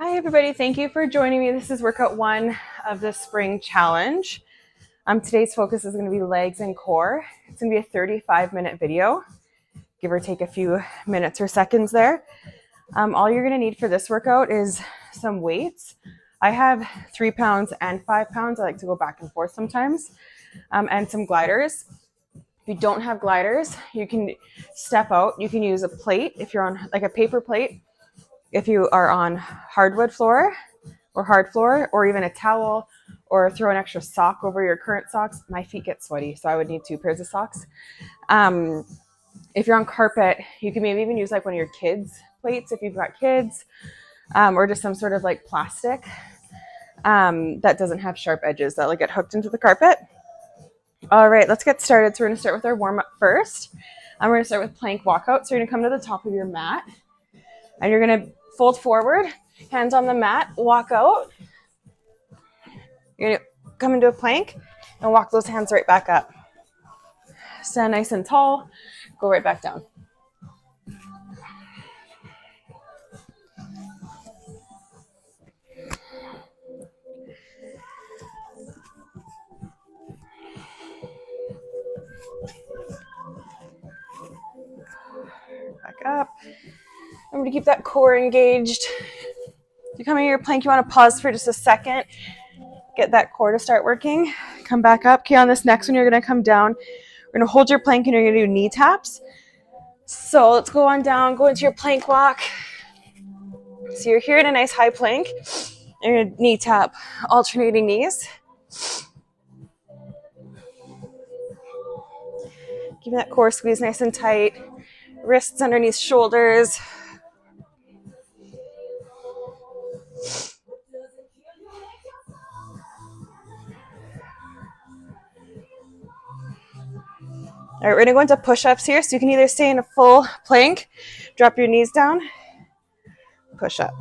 Hi everybody, thank you for joining me. This is workout one of the spring challenge. Today's focus is going to be legs and core. It's going to be a 35-minute video, give or take a few minutes or seconds there. All you're going to need for this workout is some weights. I have 3 pounds and 5 pounds. I like to go back and forth sometimes, and some gliders. If you don't have gliders, you can step out. You can use a plate if you're on like a paper plate. If you are on hardwood floor or hard floor, or even a towel, or throw an extra sock over your current socks. My feet get sweaty, so I would need 2 pairs of socks. If you're on carpet, you can maybe even use like one of your kids' plates if you've got kids, or just some sort of like plastic that doesn't have sharp edges that'll get hooked into the carpet. All right, let's get started. So we're gonna start with our warm up first. We're gonna start with plank walkout. So you're gonna come to the top of your mat, and you're gonna fold forward, hands on the mat, walk out. You're gonna come into a plank and walk those hands right back up. Stand nice and tall, go right back down. Back up. Remember to keep that core engaged. If you come into your plank, you want to pause for just a second. Get that core to start working. Come back up. Okay, on this next one, you're going to come down. We're going to hold your plank and you're going to do knee taps. So let's go on down, go into your plank walk. So you're here in a nice high plank. You're going to knee tap, alternating knees. Keep that core squeeze nice and tight. Wrists underneath shoulders. All right, we're gonna go into push-ups here. So you can either stay in a full plank, drop your knees down, push up.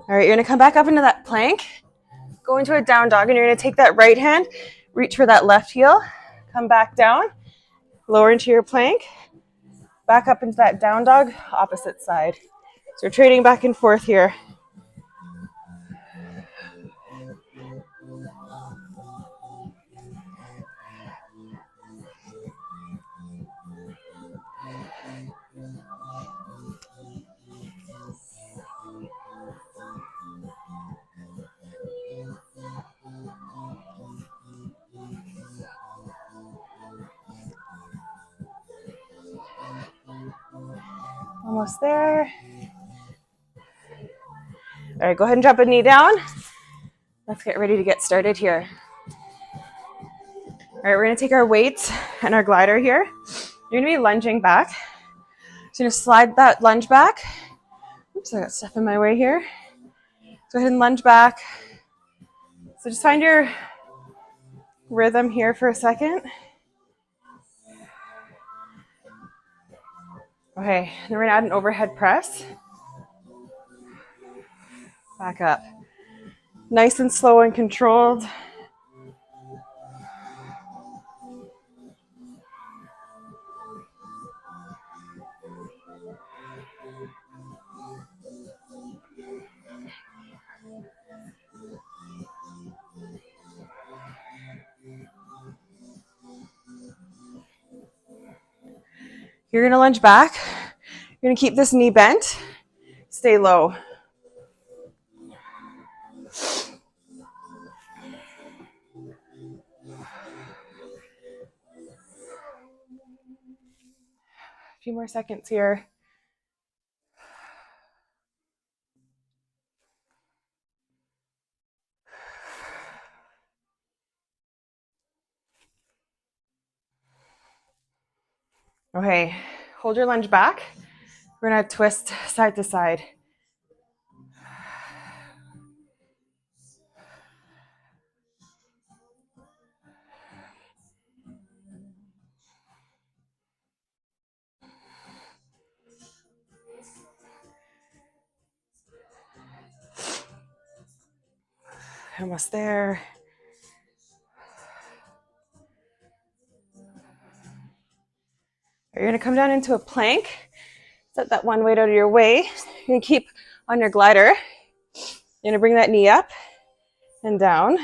All right, you're gonna come back up into that plank, go into a down dog, and you're gonna take that right hand, reach for that left heel, come back down, lower into your plank, back up into that down dog, opposite side. So we're trading back and forth here. Almost there. All right, go ahead and drop a knee down. Let's get ready to get started here. All right, we're gonna take our weights and our glider here. You're gonna be lunging back. So you're gonna slide that lunge back. Oops, I got stuff in my way here. Go ahead and lunge back. So just find your rhythm here for a second. Okay, then we're gonna add an overhead press. Back up. Nice and slow and controlled. You're gonna lunge back. You're gonna keep this knee bent. Stay low. A few more seconds here. Okay, hold your lunge back. We're gonna twist side to side. Almost there. You're gonna come down into a plank. Set that one weight out of your way. You're gonna keep on your glider. You're gonna bring that knee up and down.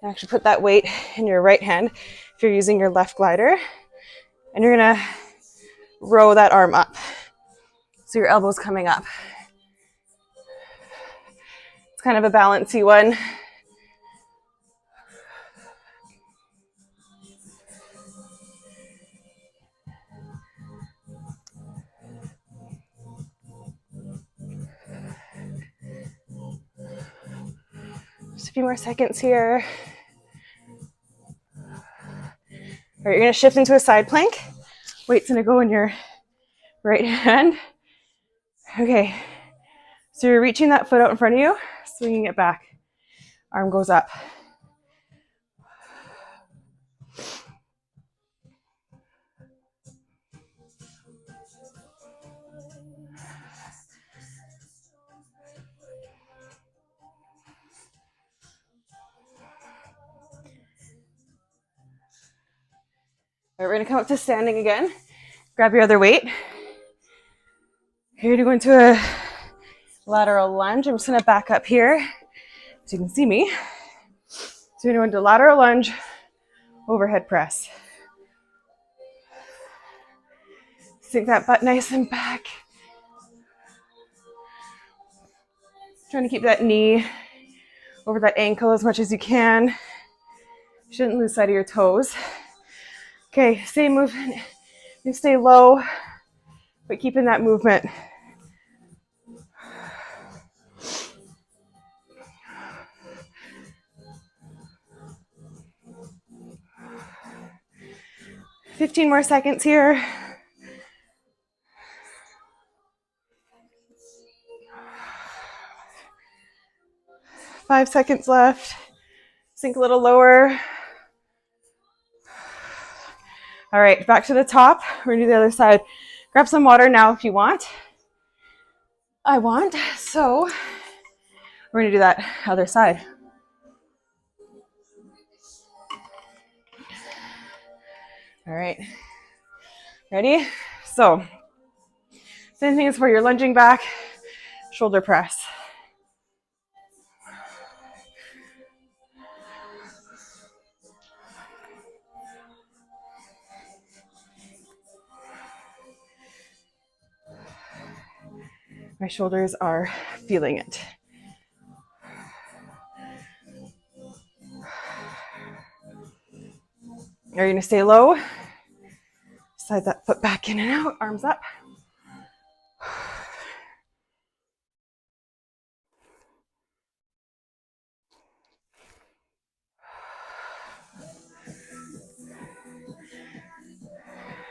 Actually put that weight in your right hand if you're using your left glider. And you're gonna row that arm up. So your elbow's coming up. It's kind of a balancy one. Just a few more seconds here. All right, you're gonna shift into a side plank. Weight's gonna go in your right hand. Okay, so you're reaching that foot out in front of you, swinging it back. Arm goes up. All right, we're gonna come up to standing again. Grab your other weight. You're gonna go into a lateral lunge. I'm just gonna back up here so you can see me. So you're gonna go into lateral lunge, overhead press. Sink that butt nice and back. Trying to keep that knee over that ankle as much as you can. You shouldn't lose sight of your toes. Okay, same movement. You stay low, but keeping that movement. "15 more seconds here. Five seconds left. Sink a little lower. All right, back to the top. We're gonna do the other side. Grab some water now if you want. I want, so we're gonna do that other side. All right, ready? So, same thing as where you're lunging back, shoulder press. My shoulders are feeling it. Are you gonna stay low? Slide that foot back in and out, arms up.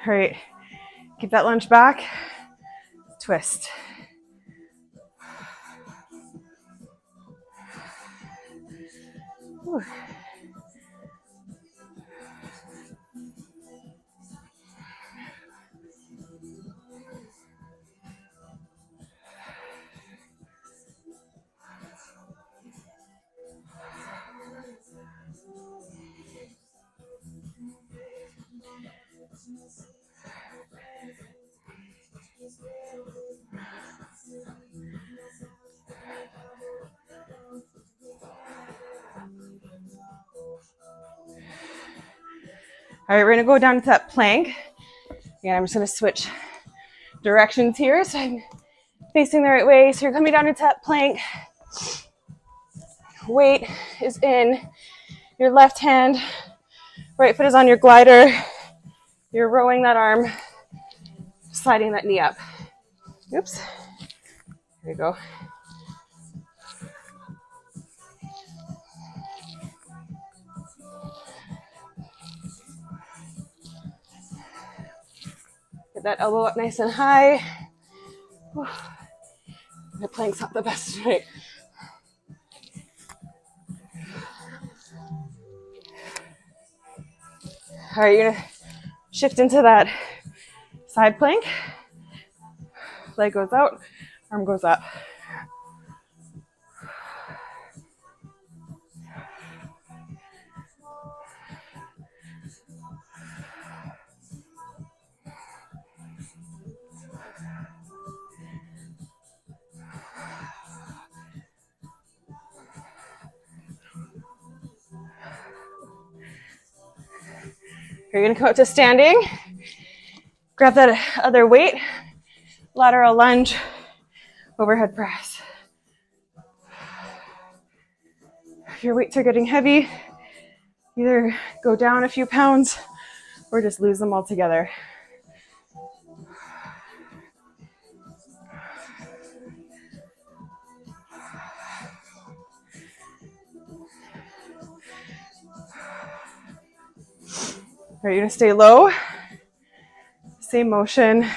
All right, keep that lunge back, twist. Whew. All right, we're gonna go down to that plank. Again, I'm just gonna switch directions here so I'm facing the right way. So you're coming down into that plank. Weight is in your left hand. Right foot is on your glider. You're rowing that arm, sliding that knee up. Oops. There you go. Get that elbow up nice and high. The plank's not the best tonight. All right, you're gonna shift into that side plank. Leg goes out, arm goes up. You're gonna come up to standing. Grab that other weight, lateral lunge, overhead press. If your weights are getting heavy, either go down a few pounds or just lose them altogether. All right, you're gonna stay low, same motion.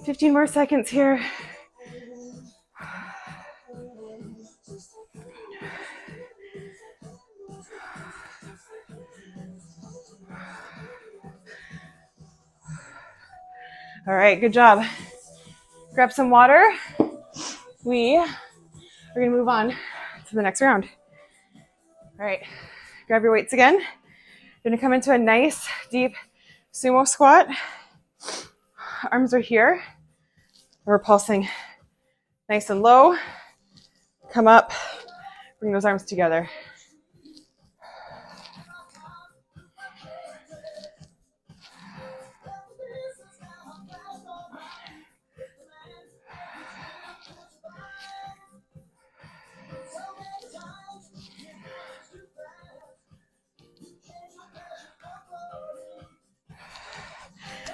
"15 more seconds here." All right, good job. Grab some water. We are gonna move on to the next round. All right, grab your weights again. You're gonna come into a nice, deep sumo squat. Arms are here. We're pulsing nice and low. Come up, bring those arms together.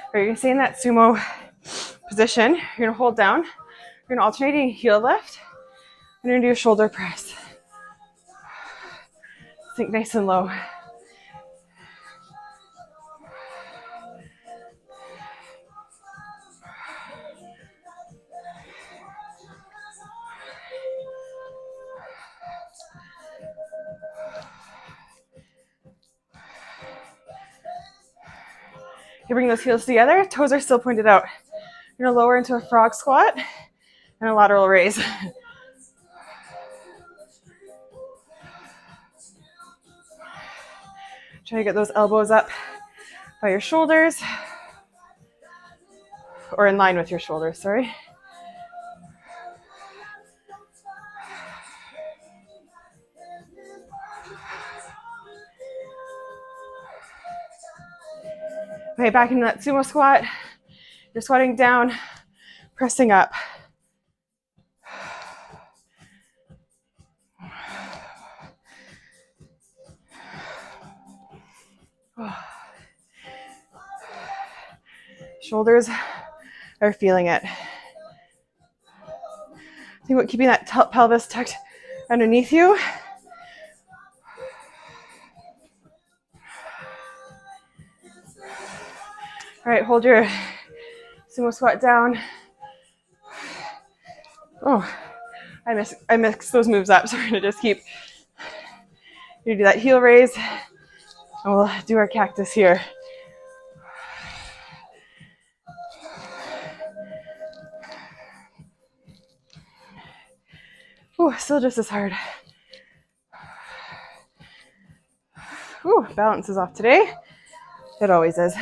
All right, you're gonna stay in that sumo position. You're gonna hold down. You're gonna alternating heel lift. And you're gonna do a shoulder press. Sink nice and low. You bring those heels together. Toes are still pointed out. You're gonna lower into a frog squat and a lateral raise. Try to get those elbows up by your shoulders, or in line with your shoulders, sorry. Okay, back into that sumo squat. You're squatting down, pressing up. Shoulders are feeling it. Think about keeping that pelvis tucked underneath you. All right, hold your sumo squat down. Oh, I mixed those moves up, so we're gonna just keep. You do that heel raise, and we'll do our cactus here. Ooh, still just as hard. Ooh, balance is off today. It always is.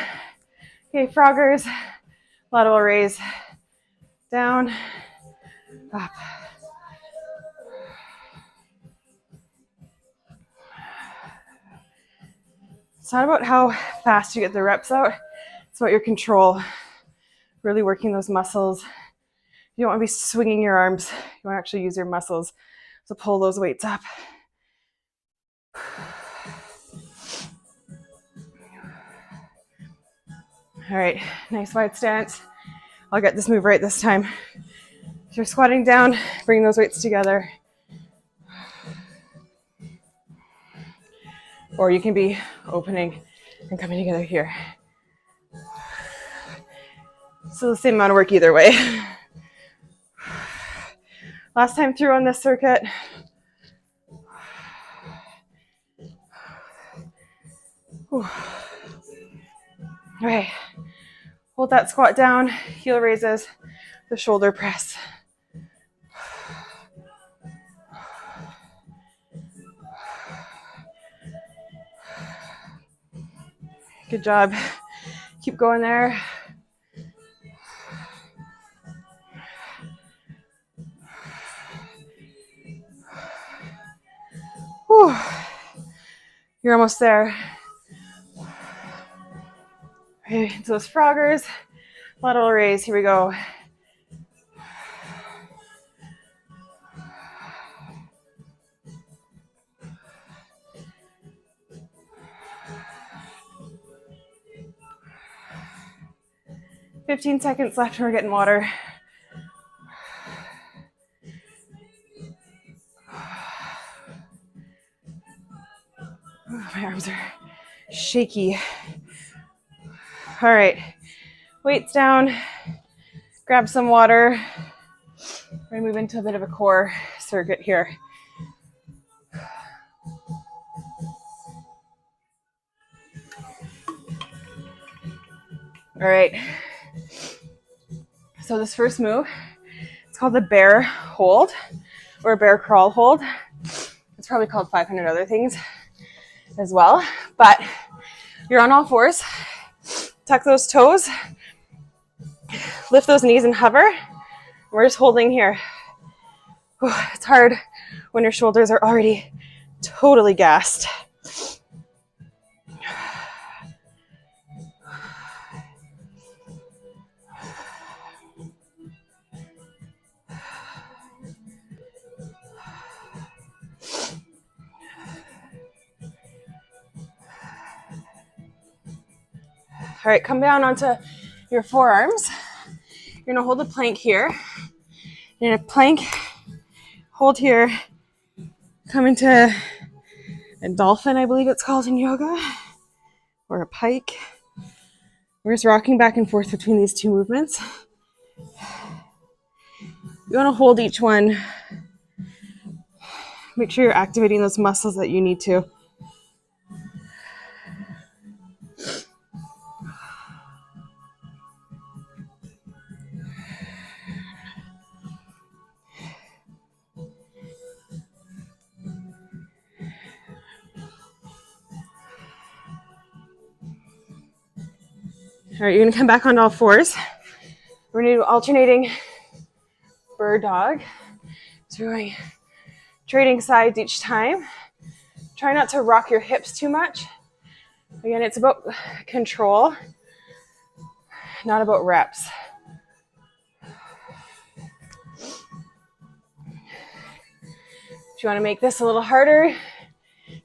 Okay, froggers, lateral raise, down, up. It's not about how fast you get the reps out. It's about your control, really working those muscles. You don't want to be swinging your arms. You want to actually use your muscles to pull those weights up. All right, nice wide stance. I'll get this move right this time. If you're squatting down, bring those weights together. Or you can be opening and coming together here. So the same amount of work either way. Last time through on this circuit. All right, hold that squat down, heel raises, the shoulder press. Good job. Keep going there. You're almost there. Okay, so those froggers, lateral raise, here we go. "15 seconds left and we're getting water. Oh, my arms are shaky. All right, weights down, grab some water. We're gonna move into a bit of a core circuit here. All right, so this first move, it's called the bear hold or bear crawl hold. It's probably called 500 other things as well, but you're on all fours. Tuck those toes, lift those knees and hover. We're just holding here. It's hard when your shoulders are already totally gassed. All right, come down onto your forearms. You're gonna hold a plank here. You're gonna plank, hold here, come into a dolphin, I believe it's called in yoga, or a pike. We're just rocking back and forth between these two movements. You wanna hold each one. Make sure you're activating those muscles that you need to. All right, you're gonna come back on all fours. We're gonna do alternating bird dog. So we're going trading sides each time. Try not to rock your hips too much. Again, it's about control, not about reps. If you want to make this a little harder,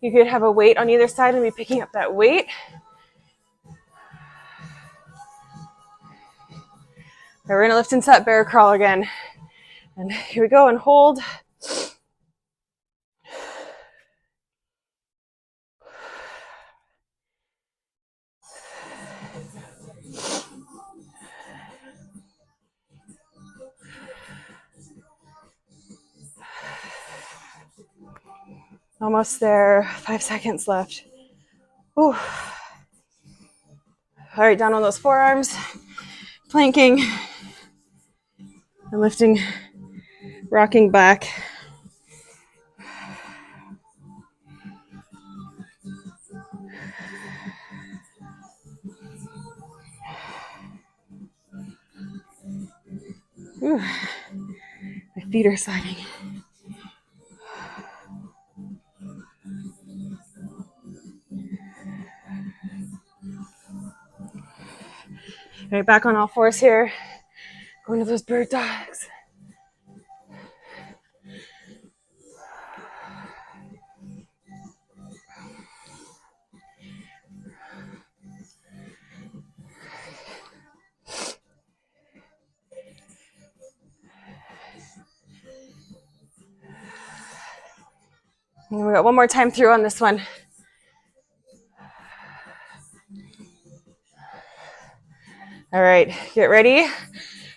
you could have a weight on either side and be picking up that weight. Okay, we're gonna lift into that bear crawl again. And here we go, and hold. Almost there, 5 seconds left. Whew. All right, down on those forearms, planking and lifting, rocking back. Whew. My feet are sliding. All right, back on all fours here. Going to those bird dogs. And we got one more time through on this one. All right, get ready.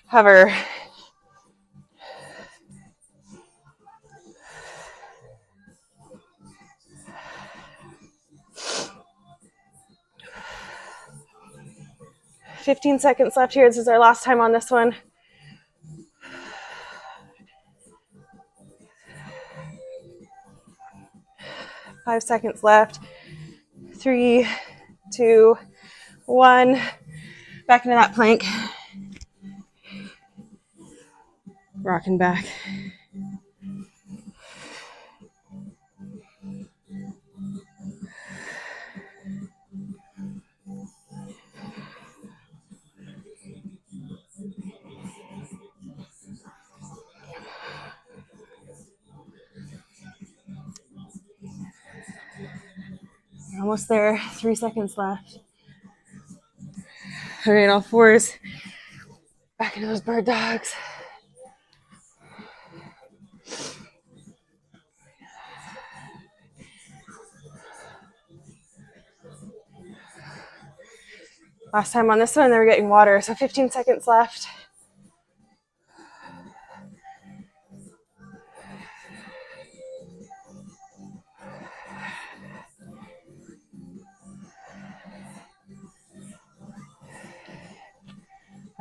Hover. "15 seconds left here. This is our last time on this one. Five seconds left. 3, 2, 1. Back into that plank. Rocking back. Almost there. 3 seconds left. All right, all fours. Back into those bird dogs. Last time on this one, they were getting water, so 15 seconds left.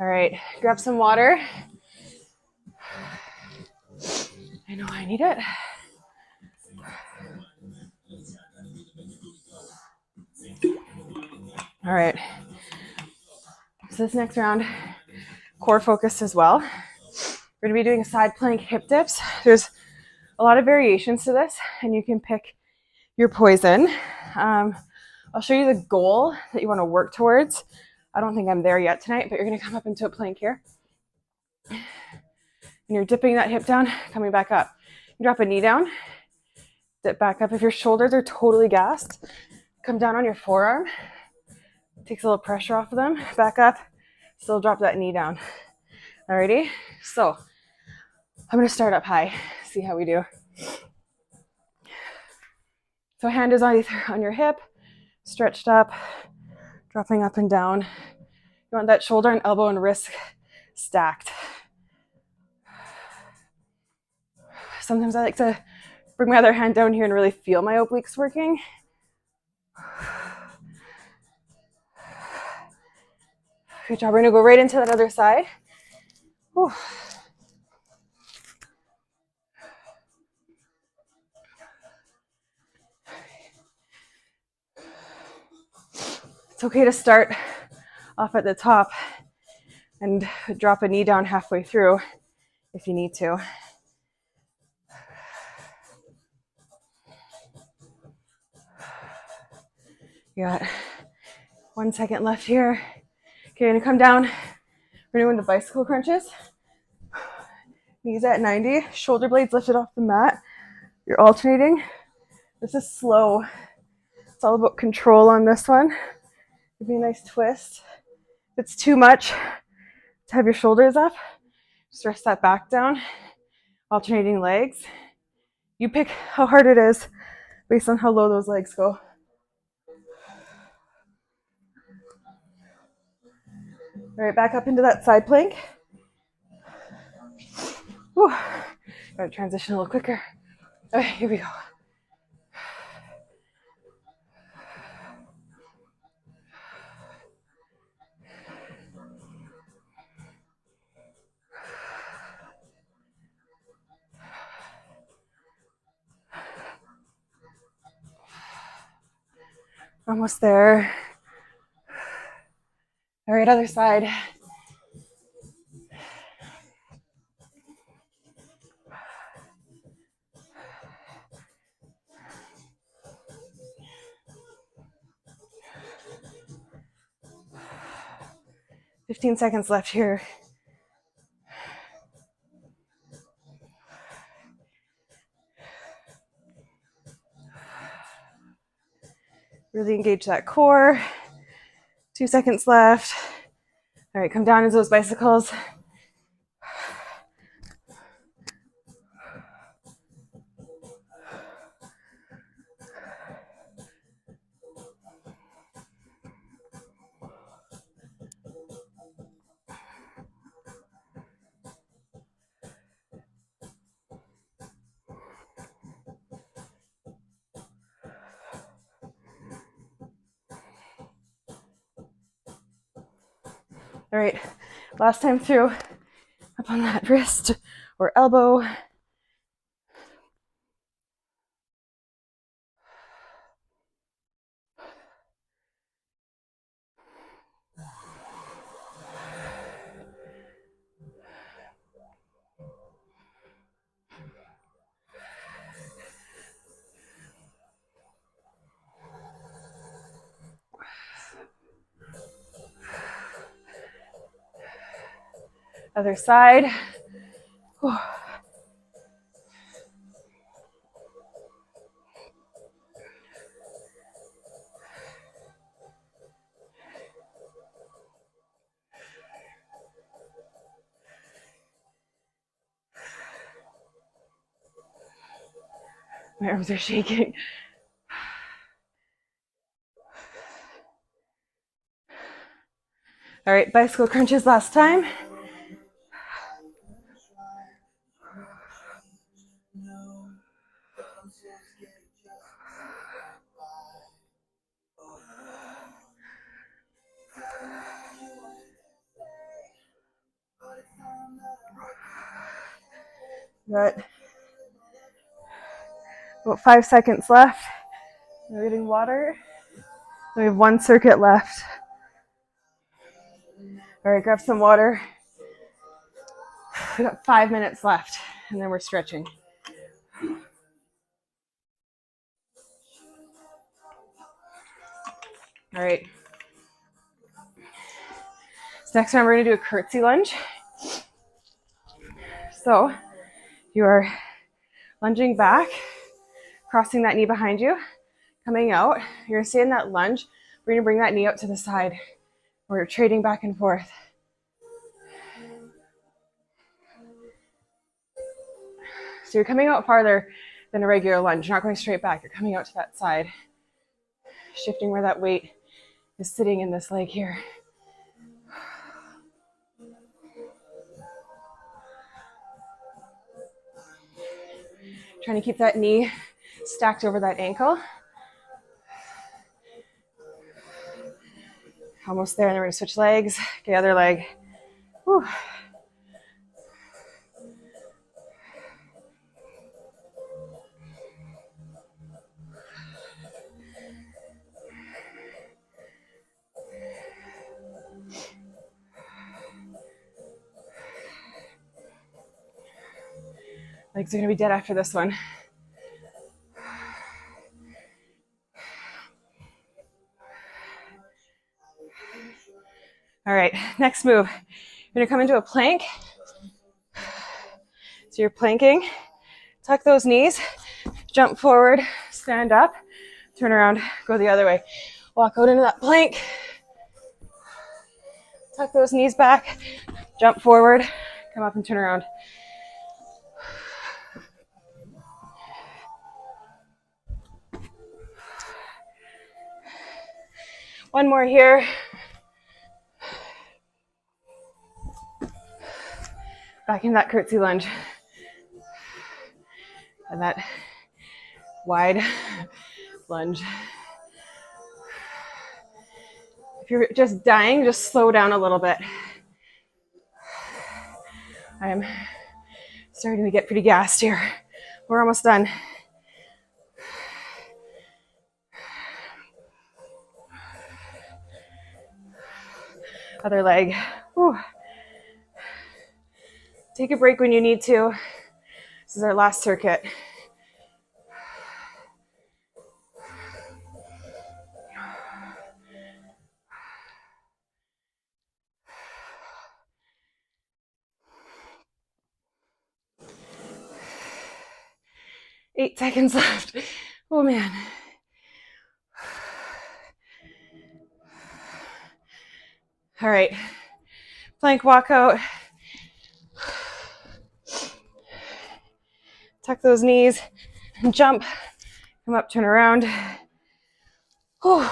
All right, grab some water. I know I need it. All right, so this next round, core focused as well. We're gonna be doing side plank hip dips. There's a lot of variations to this, and you can pick your poison. I'll show you the goal that you wanna work towards. I don't think I'm there yet tonight, but you're gonna come up into a plank here. And you're dipping that hip down, coming back up. You drop a knee down, dip back up. If your shoulders are totally gassed, come down on your forearm. Takes a little pressure off of them. Back up, still drop that knee down. Alrighty, so I'm gonna start up high, see how we do. So hand is either on your hip, stretched up, dropping up and down. You want that shoulder and elbow and wrist stacked. Sometimes I like to bring my other hand down here and really feel my obliques working. Good job. We're gonna go right into that other side. Whew. It's okay to start off at the top and drop a knee down halfway through if you need to. You got 1 second left here. Okay, you're gonna come down. We're doing the bicycle crunches. Knees at 90, shoulder blades lifted off the mat. You're alternating. This is slow. It's all about control on this one. Give me a nice twist. If it's too much to have your shoulders up, just rest that back down. Alternating legs. You pick how hard it is based on how low those legs go. All right, back up into that side plank. Whew. Gotta transition a little quicker. Okay, here we go. Almost there. All right, other side. "15 seconds left here. Really engage that core. 2 seconds left. All right, come down into those bicycles. All right, last time through, up on that wrist or elbow. Other side. Whew. My arms are shaking. All right, bicycle crunches last time. Got about 5 seconds left. We're getting water. We have 1 circuit left. All right, grab some water. We got 5 minutes left, and then we're stretching. All right. So next time we're going to do a curtsy lunge. So you are lunging back, crossing that knee behind you, coming out. You're going to stay in that lunge. We're going to bring that knee out to the side. We're trading back and forth. So you're coming out farther than a regular lunge. You're not going straight back. You're coming out to that side, shifting where that weight is sitting in this leg here. Trying to keep that knee stacked over that ankle. Almost there, and then we're going to switch legs. Get the other leg. Whew. Legs are going to be dead after this one. All right, next move. You're going to come into a plank. So you're planking. Tuck those knees. Jump forward. Stand up. Turn around. Go the other way. Walk out into that plank. Tuck those knees back. Jump forward. Come up and turn around. One more here. Back in that curtsy lunge. And that wide lunge. If you're just dying, just slow down a little bit. I am starting to get pretty gassed here. We're almost done. Other leg. Whew. Take a break when you need to. This is our last circuit. Eight seconds left. Oh man. All right. Plank walkout. Tuck those knees and jump. Come up, turn around. Whew.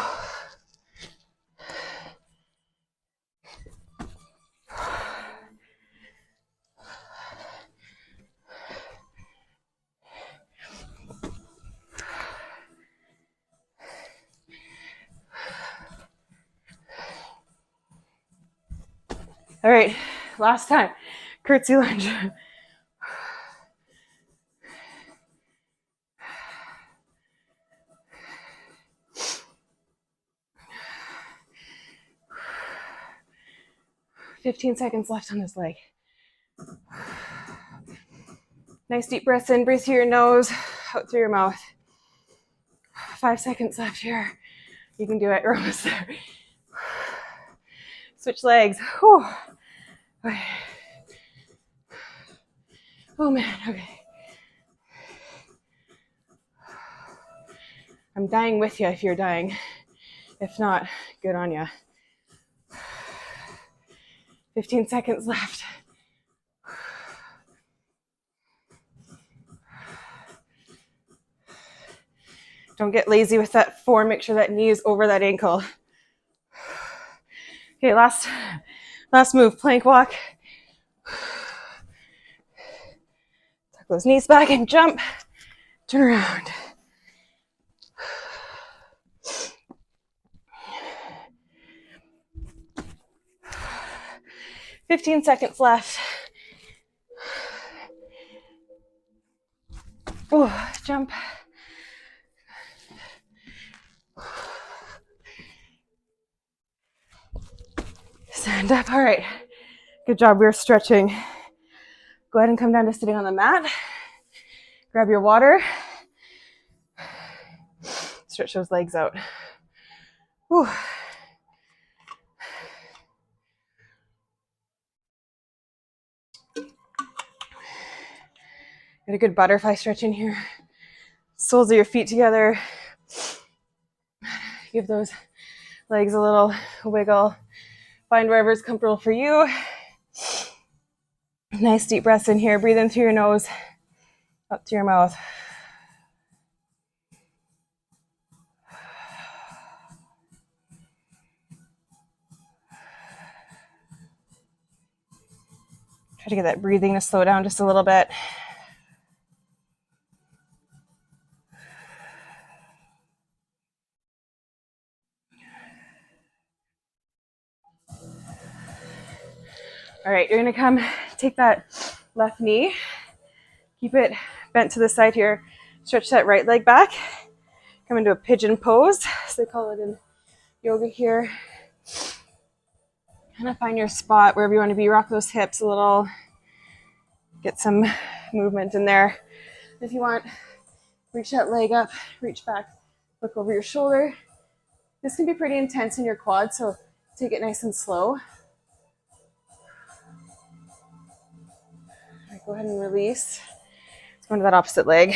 All right, last time. Curtsy lunge. "15 seconds left on this leg. Nice deep breaths in, breathe through your nose, out through your mouth. 5 seconds left here. You can do it, we're almost there. Switch legs. Whew. Okay. Oh man, okay. I'm dying with you if you're dying. If not, good on you. 15 seconds left. Don't get lazy with that form. Make sure that knee is over that ankle. Okay, last move, plank walk. Tuck those knees back and jump. Turn around. 15 seconds left. Oh, jump. Stand up. All right. Good job. We're stretching. Go ahead and come down to sitting on the mat. Grab your water. Stretch those legs out. Whew. Get a good butterfly stretch in here. Soles of your feet together. Give those legs a little wiggle. Find wherever's comfortable for you. Nice deep breaths in here. Breathe in through your nose, up to your mouth. Try to get that breathing to slow down just a little bit. All right, you're gonna come take that left knee, keep it bent to the side here, stretch that right leg back, come into a pigeon pose, so they call it in yoga here. Kind of find your spot wherever you want to be, rock those hips a little, get some movement in there. If you want, reach that leg up, reach back, look over your shoulder. This can be pretty intense in your quads, so take it nice and slow. All right, go ahead and release. Let's go into that opposite leg.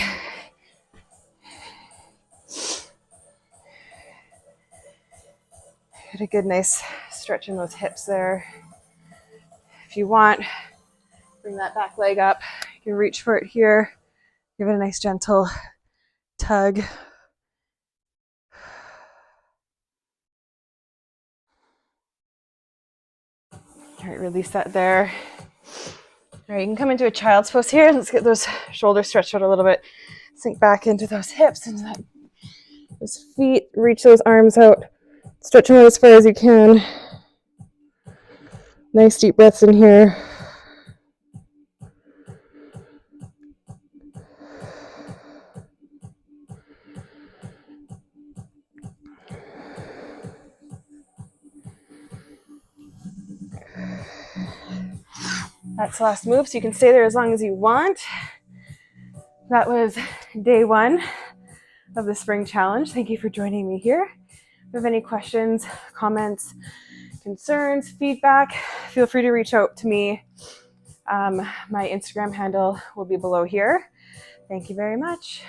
Get a good nice stretch in those hips there. If you want, bring that back leg up. You can reach for it here. Give it a nice gentle tug. All right, release that there. All right, you can come into a child's pose here. Let's get those shoulders stretched out a little bit. Sink back into those hips, into those feet. Reach those arms out. Stretch them out as far as you can. Nice deep breaths in here. That's the last move, so you can stay there as long as you want. That was day 1 of the spring challenge. Thank you for joining me here. If you have any questions, comments, concerns, feedback, feel free to reach out to me. My Instagram handle will be below here. Thank you very much.